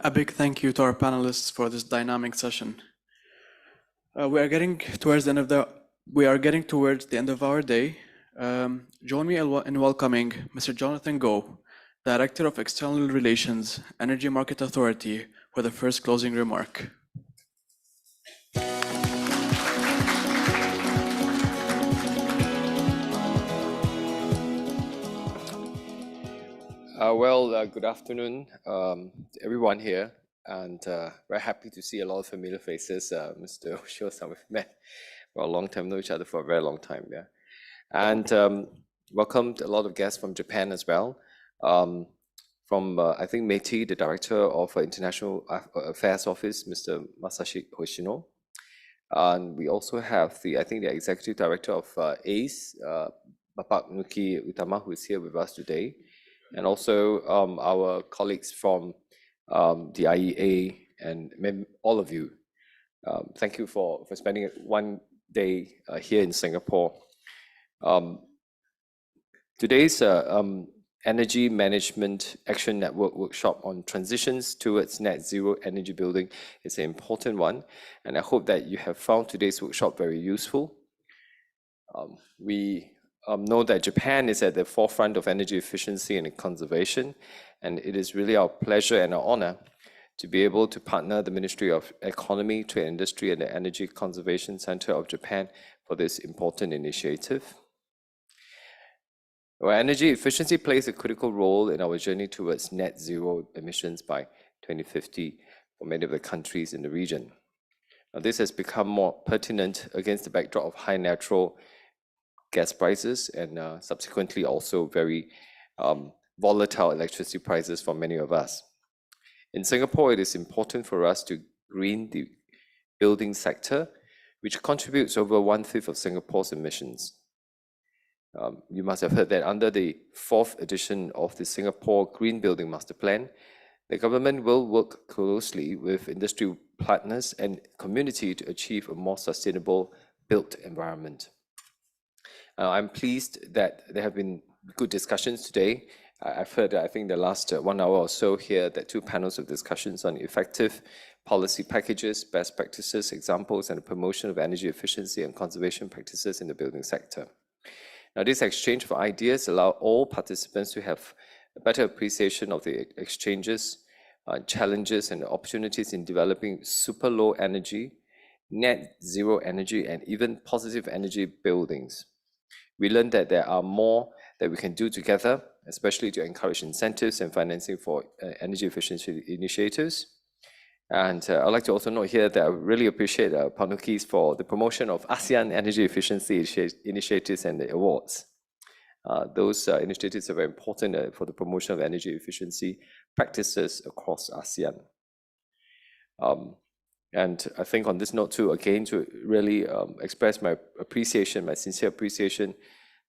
A big thank you to our panelists for this dynamic session. We are getting towards the end of our day. Join me in welcoming Mr. Jonathan Goh, Director of External Relations, Energy Market Authority, for the first closing remark. Good afternoon, everyone here, and very happy to see a lot of familiar faces. Mr. Osho, we've met for a long time, know each other for a very long time, yeah. And welcomed a lot of guests from Japan as well. From, I think, Meiti, the Director of International Affairs Office, Mr. Masashi Hoshino. And we also have the Executive Director of ACE, Bapak Nuki Utama, who is here with us today. And also our colleagues from the IEA and all of you. Thank you for spending one day here in Singapore. Today's Energy Management Action Network workshop on transitions towards net zero energy building is an important one. And I hope that you have found today's workshop very useful. We know that Japan is at the forefront of energy efficiency and conservation, and it is really our pleasure and our honor to be able to partner the Ministry of Economy, Trade and Industry and the Energy Conservation Center of Japan for this important initiative. Our energy efficiency plays a critical role in our journey towards net zero emissions by 2050 for many of the countries in the region. Now, this has become more pertinent against the backdrop of high natural gas prices and subsequently also very volatile electricity prices for many of us. In Singapore, it is important for us to green the building sector, which contributes over 1/5 of Singapore's emissions. You must have heard that under the 4th edition of the Singapore Green Building Master Plan, the government will work closely with industry partners and community to achieve a more sustainable built environment. I'm pleased that there have been good discussions today. I've heard, I think, the last 1 hour or so here, that 2 panels of discussions on effective policy packages, best practices, examples, and the promotion of energy efficiency and conservation practices in the building sector. Now, this exchange of ideas allows all participants to have a better appreciation of the exchanges, challenges, and opportunities in developing super low energy, net zero energy, and even positive energy buildings. We learned that there are more that we can do together, especially to encourage incentives and financing for energy efficiency initiatives. And I'd like to also note here that I really appreciate Panukis for the promotion of ASEAN energy efficiency initiatives and the awards. Those initiatives are very important for the promotion of energy efficiency practices across ASEAN. And I think on this note too, again, to really express my appreciation, my sincere appreciation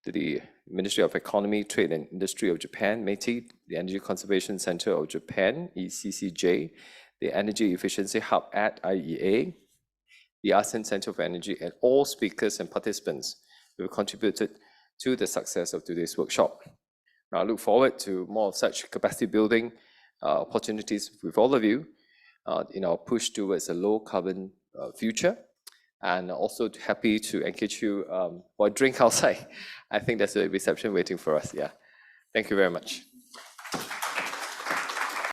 to the Ministry of Economy, Trade and Industry of Japan, METI, the Energy Conservation Center of Japan, ECCJ, the Energy Efficiency Hub at IEA, the ASEAN Center for Energy, and all speakers and participants who have contributed to the success of today's workshop. Now, I look forward to more of such capacity building opportunities with all of you in our push towards a low carbon future, and also happy to engage you for a drink outside. I think there's a reception waiting for us. Yeah, thank you very much.